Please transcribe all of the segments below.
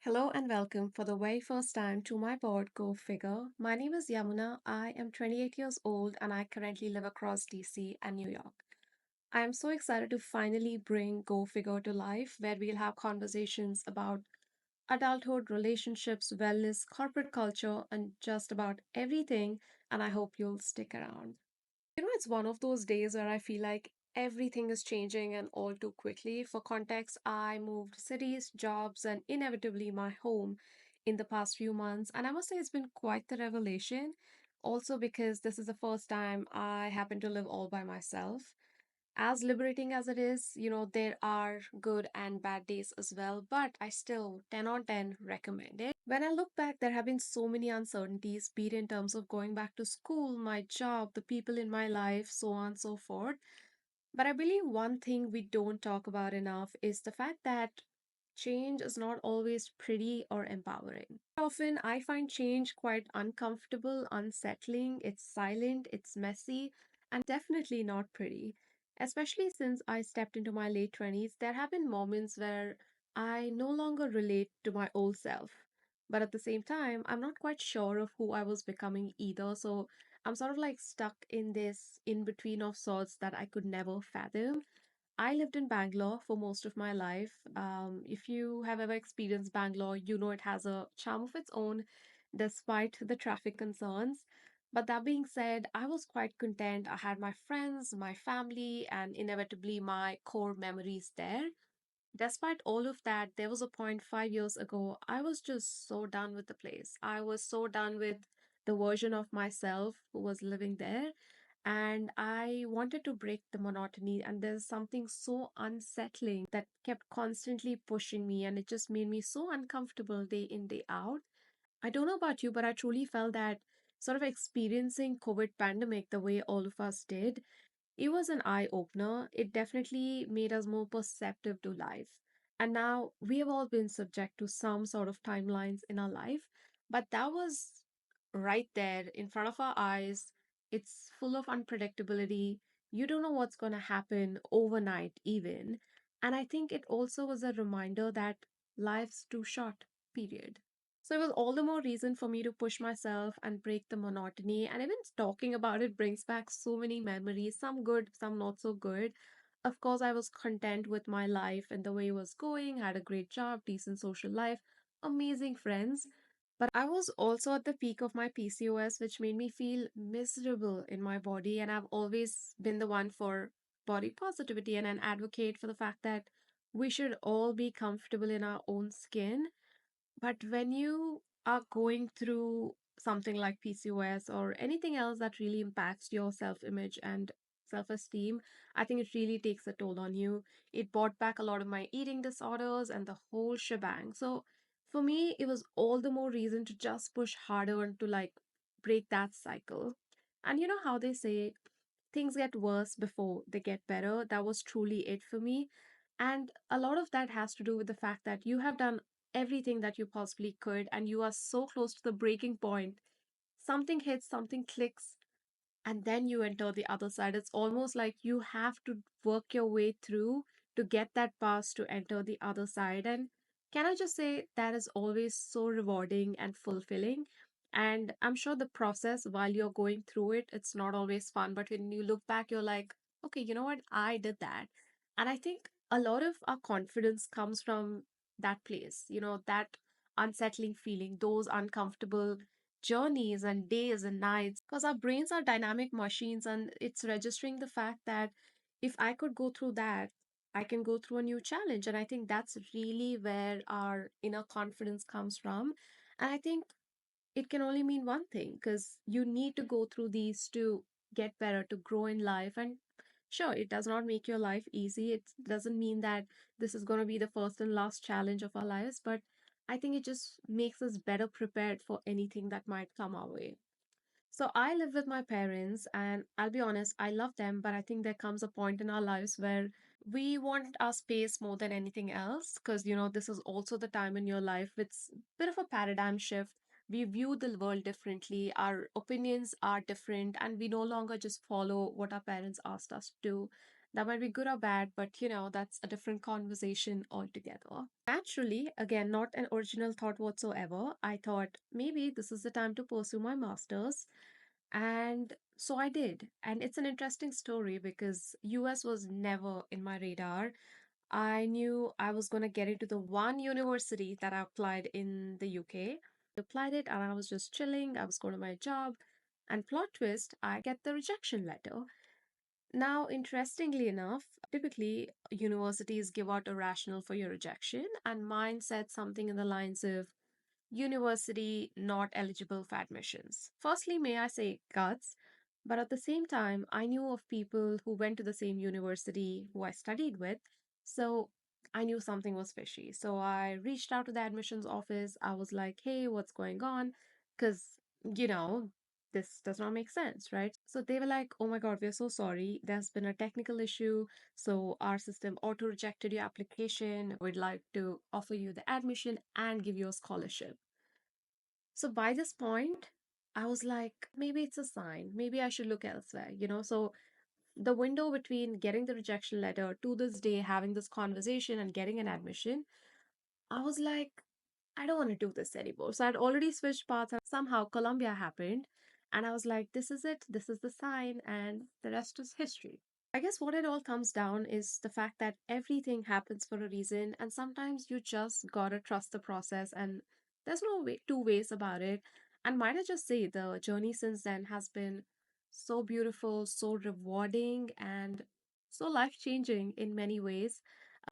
Hello and welcome for the very first time to my board Go Figure. My name is Yamuna. I am 28 years old and I currently live across DC and New York. I am so excited to finally bring Go Figure to life, where we'll have conversations about adulthood, relationships, wellness, corporate culture, and just about everything. And I hope you'll stick around. It's one of those days where I feel like everything is changing and all too quickly. For context, I moved cities, jobs, and inevitably my home in the past few months. And I must say, it's been quite the revelation. Also, because this is the first time I happen to live all by myself. As liberating as it is, there are good and bad days as well, but I still 10 on 10 recommend it. When I look back, there have been so many uncertainties, be it in terms of going back to school, my job, the people in my life, so on and so forth. But I believe one thing we don't talk about enough is the fact that change is not always pretty or empowering. Often I find change quite uncomfortable, unsettling, it's silent, it's messy, and definitely not pretty. Especially since I stepped into my late 20s, there have been moments where I no longer relate to my old self. But at the same time, I'm not quite sure of who I was becoming either. So I'm sort of like stuck in this in between of sorts that I could never fathom. I lived in Bangalore for most of my life. If you have ever experienced Bangalore, you know it has a charm of its own, despite the traffic concerns. But that being said, I was quite content. I had my friends, my family, and inevitably my core memories there. Despite all of that, there was a point 5 years ago, I was just so done with the place. I was so done with the version of myself who was living there. And I wanted to break the monotony. And there's something so unsettling that kept constantly pushing me. And it just made me so uncomfortable day in, day out. I don't know about you, but I truly felt that sort of experiencing COVID pandemic the way all of us did, it was an eye opener. It definitely made us more perceptive to life. And now we have all been subject to some sort of timelines in our life, but that was right there in front of our eyes. It's full of unpredictability. You don't know what's going to happen overnight, even. And I think it also was a reminder that life's too short, period. So it was all the more reason for me to push myself and break the monotony. And even talking about it brings back so many memories, some good, some not so good. Of course, I was content with my life and the way it was going, had a great job, decent social life, amazing friends. But I was also at the peak of my PCOS, which made me feel miserable in my body. And I've always been the one for body positivity and an advocate for the fact that we should all be comfortable in our own skin. But when you are going through something like PCOS or anything else that really impacts your self image and self esteem, I think it really takes a toll on you. It brought back a lot of my eating disorders and the whole shebang. So for me, it was all the more reason to just push harder and to like break that cycle. And you know how they say things get worse before they get better? That was truly it for me. And a lot of that has to do with the fact that you have done everything that you possibly could, and you are so close to the breaking point. Something hits, something clicks, and then you enter the other side. It's almost like you have to work your way through to get that pass to enter the other side. And can I just say that is always so rewarding and fulfilling? And I'm sure the process while you're going through it, it's not always fun, but when you look back, you're like, okay, you know what? I did that. And I think a lot of our confidence comes from that place, that unsettling feeling, those uncomfortable journeys and days and nights, because our brains are dynamic machines, and it's registering the fact that if I could go through that, I can go through a new challenge. And I think that's really where our inner confidence comes from. And I think it can only mean one thing, because you need to go through these to get better, to grow in life. And sure, it does not make your life easy. It doesn't mean that this is going to be the first and last challenge of our lives, but I think it just makes us better prepared for anything that might come our way. So I live with my parents, and I'll be honest, I love them, but I think there comes a point in our lives where we want our space more than anything else. Because, this is also the time in your life, it's a bit of a paradigm shift. We view the world differently, our opinions are different, and we no longer just follow what our parents asked us to do. That might be good or bad, but that's a different conversation altogether. Naturally, again, not an original thought whatsoever. I thought maybe this is the time to pursue my master's. And so I did. And it's an interesting story because US was never in my radar. I knew I was going to get into the one university that I applied in the UK. Applied it and I was just chilling. I was going to my job. And plot twist, I get the rejection letter. Now, interestingly enough, typically universities give out a rationale for your rejection, and mine said something in the lines of university not eligible for admissions. Firstly, may I say guts, but at the same time, I knew of people who went to the same university who I studied with, so I knew something was fishy. So I reached out to the admissions office. I was like, hey, what's going on? Because, you know, this does not make sense, right? So they were like, oh my God, we're so sorry. There's been a technical issue. So our system auto rejected your application. We'd like to offer you the admission and give you a scholarship. So by this point, I was like, maybe it's a sign. Maybe I should look elsewhere. So the window between getting the rejection letter to this day, having this conversation and getting an admission, I was like, I don't want to do this anymore. So I'd already switched paths and somehow Columbia happened. And I was like, this is it. This is the sign. And the rest is history. I guess what it all comes down is the fact that everything happens for a reason, and sometimes you just gotta trust the process, and there's no two ways about it. And might I just say, the journey since then has been so beautiful, so rewarding, and so life changing in many ways.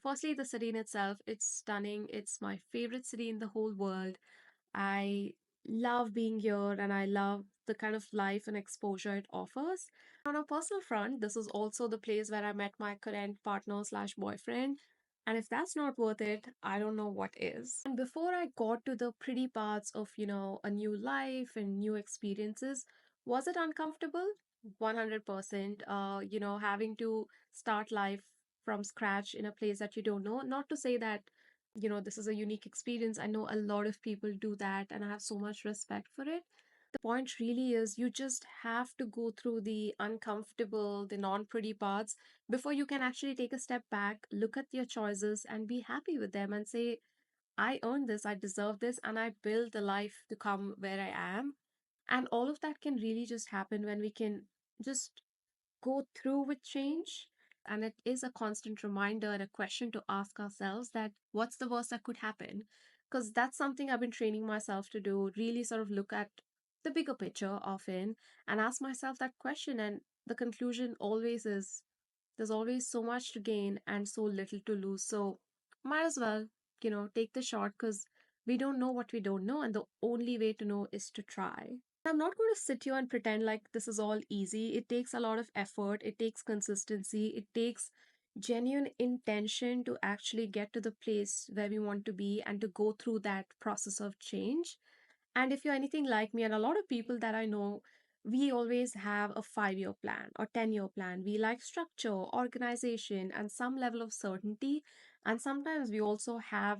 Firstly, the city in itself, it's stunning. It's my favorite city in the whole world. I love being here and I love the kind of life and exposure it offers. On a personal front, this is also the place where I met my current partner slash boyfriend. And if that's not worth it, I don't know what is. And before I got to the pretty parts of, a new life and new experiences, was it uncomfortable? 100%. Having to start life from scratch in a place that you don't know. Not to say that this is a unique experience. I know a lot of people do that, and I have so much respect for it. The point really is you just have to go through the uncomfortable, the non pretty parts before you can actually take a step back, look at your choices, and be happy with them and say, I earned this, I deserve this, and I built the life to come where I am. And all of that can really just happen when we can just go through with change. And it is a constant reminder and a question to ask ourselves that what's the worst that could happen? Because that's something I've been training myself to do, really sort of look at the bigger picture often and ask myself that question. And the conclusion always is there's always so much to gain and so little to lose. So might as well, take the shot because we don't know what we don't know. And the only way to know is to try. I'm not going to sit here and pretend like this is all easy. It takes a lot of effort, it takes consistency, it takes genuine intention to actually get to the place where we want to be and to go through that process of change. And if you're anything like me, and a lot of people that I know, we always have a 5 year plan or 10-year plan. We like structure, organization, and some level of certainty. And sometimes we also have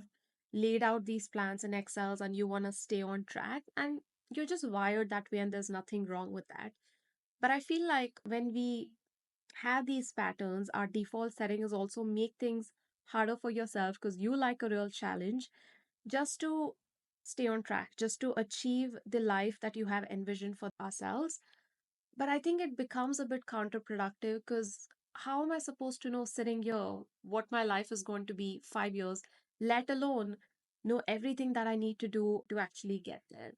laid out these plans in Excels and you want to stay on track. And you're just wired that way, and there's nothing wrong with that. But I feel like when we have these patterns, our default setting is also make things harder for yourself because you like a real challenge just to stay on track, just to achieve the life that you have envisioned for ourselves. But I think it becomes a bit counterproductive because how am I supposed to know sitting here what my life is going to be 5 years, let alone know everything that I need to do to actually get there?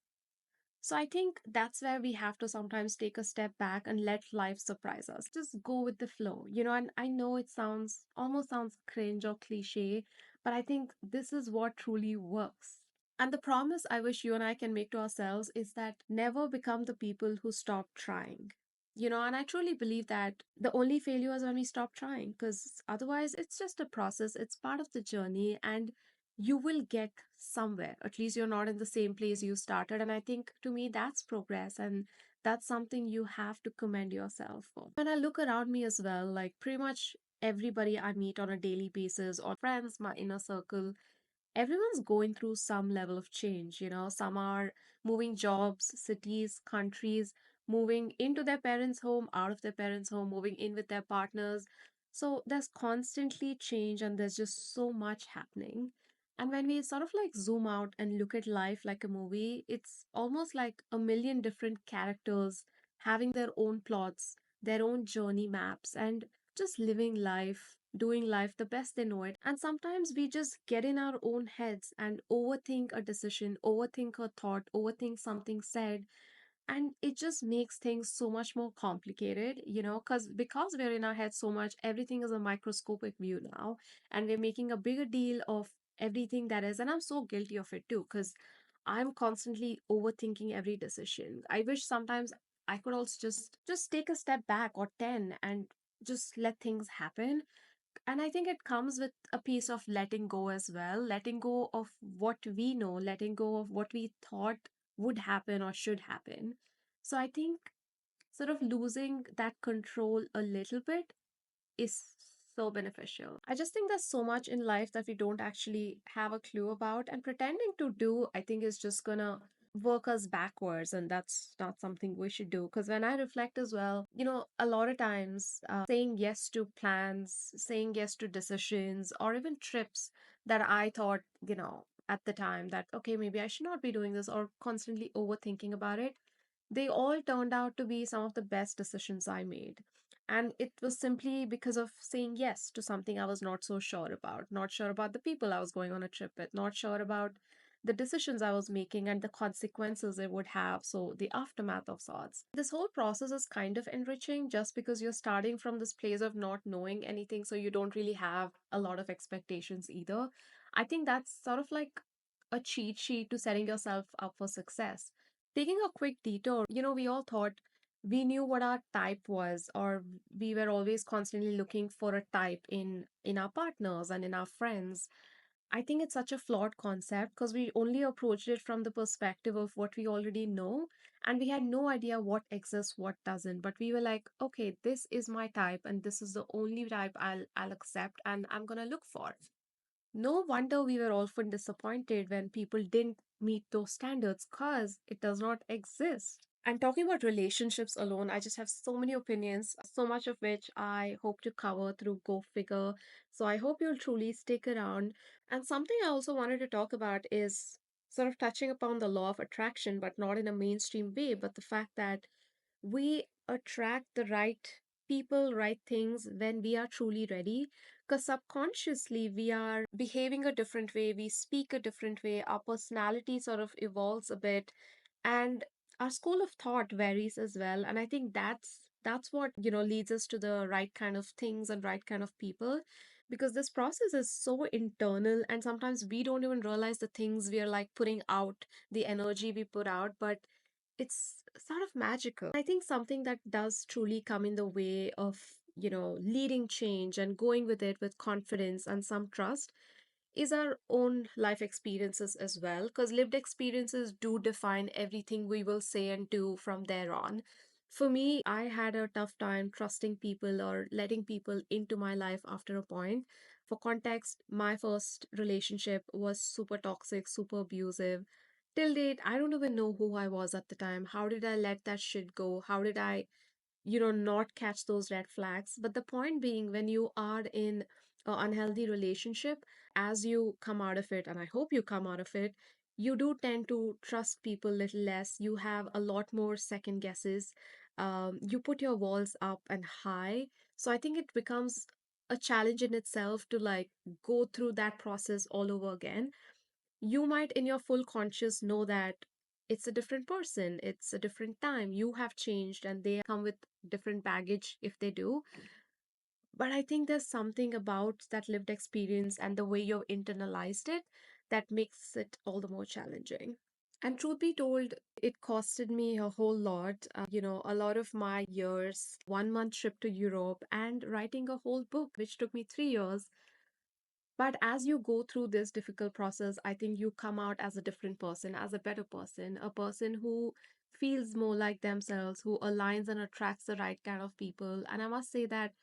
So I think that's where we have to sometimes take a step back and let life surprise us. Just go with the flow, and I know it sounds almost sounds cringe or cliche, but I think this is what truly works. And the promise I wish you and I can make to ourselves is that never become the people who stop trying. And I truly believe that the only failure is when we stop trying, because otherwise it's just a process, it's part of the journey, and you will get somewhere. At least you're not in the same place you started. And I think to me, that's progress. And that's something you have to commend yourself for. When I look around me as well, like pretty much everybody I meet on a daily basis, or friends, my inner circle, everyone's going through some level of change. Some are moving jobs, cities, countries, moving into their parents' home, out of their parents' home, moving in with their partners. So there's constantly change and there's just so much happening. And when we sort of like zoom out and look at life like a movie, it's almost like a million different characters having their own plots, their own journey maps, and just living life, doing life the best they know it. And sometimes we just get in our own heads and overthink a decision, overthink a thought, overthink something said, and it just makes things so much more complicated, because we're in our head so much, everything is a microscopic view now, and we're making a bigger deal of everything that is. And I'm so guilty of it too, because I'm constantly overthinking every decision. I wish sometimes I could also just take a step back, or 10, and just let things happen. And I think it comes with a piece of letting go as well, letting go of what we know, letting go of what we thought would happen or should happen. So I think sort of losing that control a little bit is so beneficial. I just think there's so much in life that we don't actually have a clue about, and pretending to do, I think, is just gonna work us backwards, and that's not something we should do. Because when I reflect as well, a lot of times saying yes to plans, saying yes to decisions, or even trips that I thought, at the time that, okay, maybe I should not be doing this, or constantly overthinking about it, they all turned out to be some of the best decisions I made. And it was simply because of saying yes to something I was not so sure about, not sure about the people I was going on a trip with, not sure about the decisions I was making and the consequences it would have. So, the aftermath of sorts. This whole process is kind of enriching just because you're starting from this place of not knowing anything. So, you don't really have a lot of expectations either. I think that's sort of like a cheat sheet to setting yourself up for success. Taking a quick detour, we all thought we knew what our type was, or we were always constantly looking for a type in our partners and in our friends. I think it's such a flawed concept because we only approached it from the perspective of what we already know, and we had no idea what exists, what doesn't. But we were like, okay, this is my type, and this is the only type I'll accept, and I'm gonna look for. No wonder we were often disappointed when people didn't meet those standards, because it does not exist. And talking about relationships alone, I just have so many opinions, so much of which I hope to cover through Go Figure. So I hope you'll truly stick around. And something I also wanted to talk about is sort of touching upon the law of attraction, but not in a mainstream way, but the fact that we attract the right people, right things when we are truly ready. Because subconsciously, we are behaving a different way, we speak a different way, our personality sort of evolves a bit, and our school of thought varies as well. And I think that's what leads us to the right kind of things and right kind of people, because this process is so internal, and sometimes we don't even realize the things we are like putting out, the energy we put out, but it's sort of magical. I think something that does truly come in the way of, leading change and going with it with confidence and some trust is our own life experiences as well, because lived experiences do define everything we will say and do from there on. For me, I had a tough time trusting people or letting people into my life after a point. For context, my first relationship was super toxic, super abusive. Till date, I don't even know who I was at the time. How did I let that shit go? How did I not catch those red flags? But the point being, when you are in an unhealthy relationship, as you come out of it, and I hope you come out of it, you do tend to trust people a little less. You have a lot more second guesses. You put your walls up and high. So I think it becomes a challenge in itself to like go through that process all over again. You might in your full conscious know that it's a different person, it's a different time, you have changed, and they come with different baggage if they do. But I think there's something about that lived experience and the way you've internalized it that makes it all the more challenging. And truth be told, it costed me a whole lot. A lot of my years, 1 month trip to Europe, and writing a whole book, which took me 3 years. But as you go through this difficult process, I think you come out as a different person, as a better person, a person who feels more like themselves, who aligns and attracts the right kind of people. And I must say that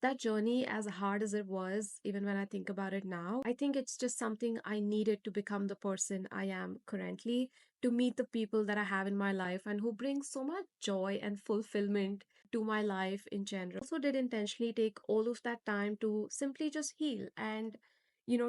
that journey, as hard as it was, even when I think about it now, I think it's just something I needed to become the person I am currently, to meet the people that I have in my life and who bring so much joy and fulfillment to my life in general. Also did intentionally take all of that time to simply just heal and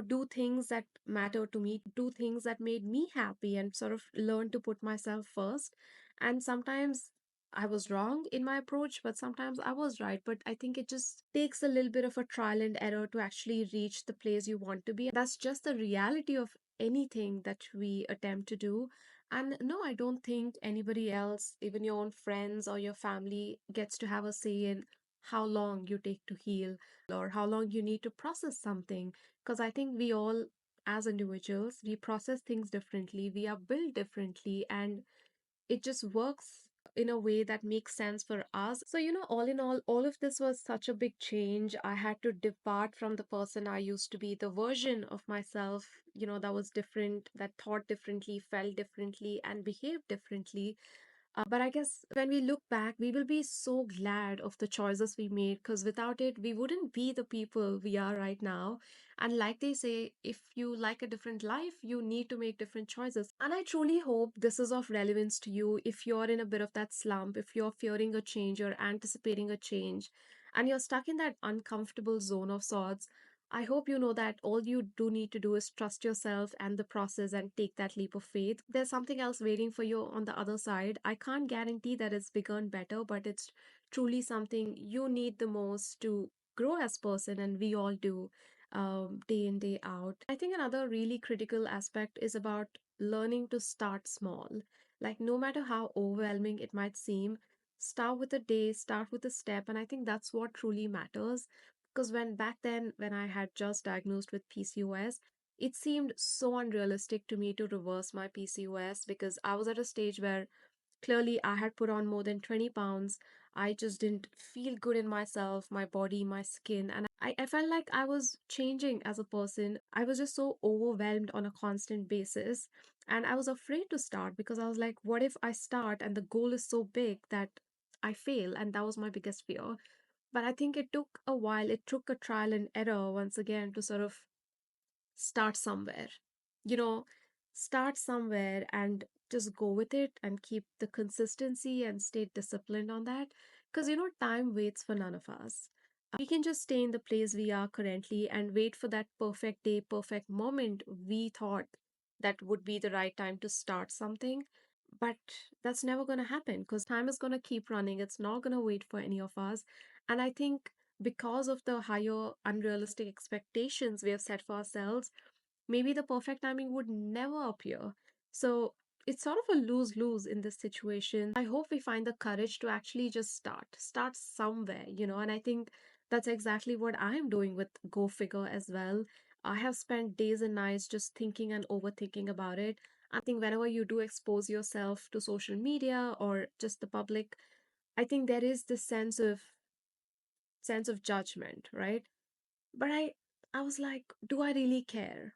do things that matter to me, do things that made me happy, and sort of learn to put myself first. And sometimes I was wrong in my approach, but sometimes I was right. But I think it just takes a little bit of a trial and error to actually reach the place you want to be. And that's just the reality of anything that we attempt to do. And no, I don't think anybody else, even your own friends or your family, gets to have a say in how long you take to heal or how long you need to process something. Because I think we all, as individuals, we process things differently, we are built differently, and it just works in a way that makes sense for us. So, all in all of this was such a big change. I had to depart from the person I used to be, the version of myself, that was different, that thought differently, felt differently, and behaved differently. But I guess when we look back, we will be so glad of the choices we made because without it, we wouldn't be the people we are right now. And like they say, if you like a different life, you need to make different choices. And I truly hope this is of relevance to you if you're in a bit of that slump, if you're fearing a change or anticipating a change, and you're stuck in that uncomfortable zone of sorts. I hope you know that all you do need to do is trust yourself and the process and take that leap of faith. There's something else waiting for you on the other side. I can't guarantee that it's bigger and better, but it's truly something you need the most to grow as person, and we all do, day in, day out. I think another really critical aspect is about learning to start small. Like, no matter how overwhelming it might seem, start with a day, start with a step, and I think that's what truly matters because when back then, when I had just diagnosed with PCOS, it seemed so unrealistic to me to reverse my PCOS because I was at a stage where clearly I had put on more than 20 pounds. I just didn't feel good in myself, my body, my skin, and I felt like I was changing as a person. I was just so overwhelmed on a constant basis. And I was afraid to start because I was like, what if I start and the goal is so big that I fail? And that was my biggest fear. But I think it took a while. It took a trial and error once again to sort of start somewhere. You know, start somewhere and just go with it and keep the consistency and stay disciplined on that. Because, time waits for none of us. We can just stay in the place we are currently and wait for that perfect day, perfect moment we thought that would be the right time to start something. But that's never going to happen because time is going to keep running. It's not going to wait for any of us. And I think because of the higher unrealistic expectations we have set for ourselves, maybe the perfect timing would never appear. So it's sort of a lose lose in this situation. I hope we find the courage to actually just start somewhere, and I think that's exactly what I'm doing with Go Figure as well. I have spent days and nights just thinking and overthinking about it. I think whenever you do expose yourself to social media or just the public, I think there is this sense of judgment, right? But I was like, do I really care?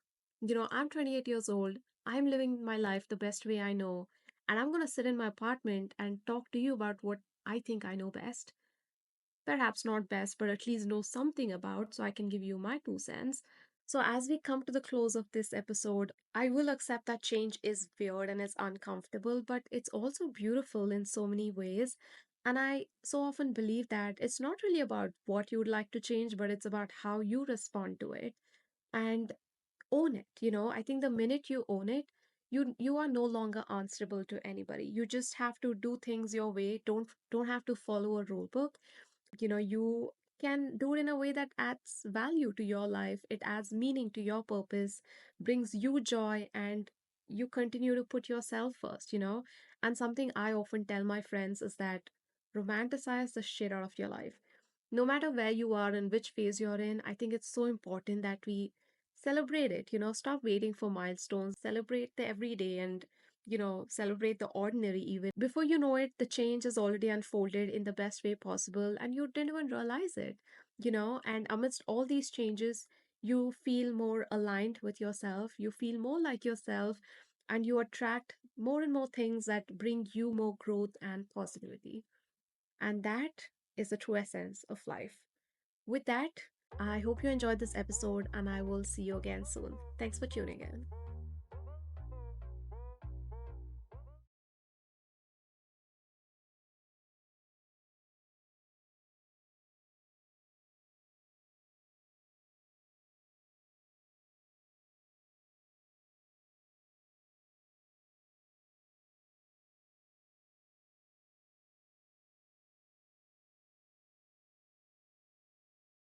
I'm 28 years old. I'm living my life the best way I know, and I'm going to sit in my apartment and talk to you about what I think I know best. Perhaps not best, but at least know something about so I can give you my 2 cents. So, as we come to the close of this episode, I will accept that change is weird and it's uncomfortable, but it's also beautiful in so many ways. And I so often believe that it's not really about what you would like to change, but it's about how you respond to it and own it. I think the minute you own it, you are no longer answerable to anybody. You just have to do things your way. Don't have to follow a rule book. You can do it in a way that adds value to your life, it adds meaning to your purpose, brings you joy, and you continue to put yourself first. And something I often tell my friends is that romanticize the shit out of your life. No matter where you are and which phase you're in, I think it's so important that we celebrate it. Stop waiting for milestones, celebrate the everyday, and celebrate the ordinary. Even before you know it, the change has already unfolded in the best way possible and you didn't even realize it. And amidst all these changes, you feel more aligned with yourself, you feel more like yourself, and you attract more and more things that bring you more growth and positivity. And that is the true essence of life. With that, I hope you enjoyed this episode and I will see you again soon. Thanks for tuning in.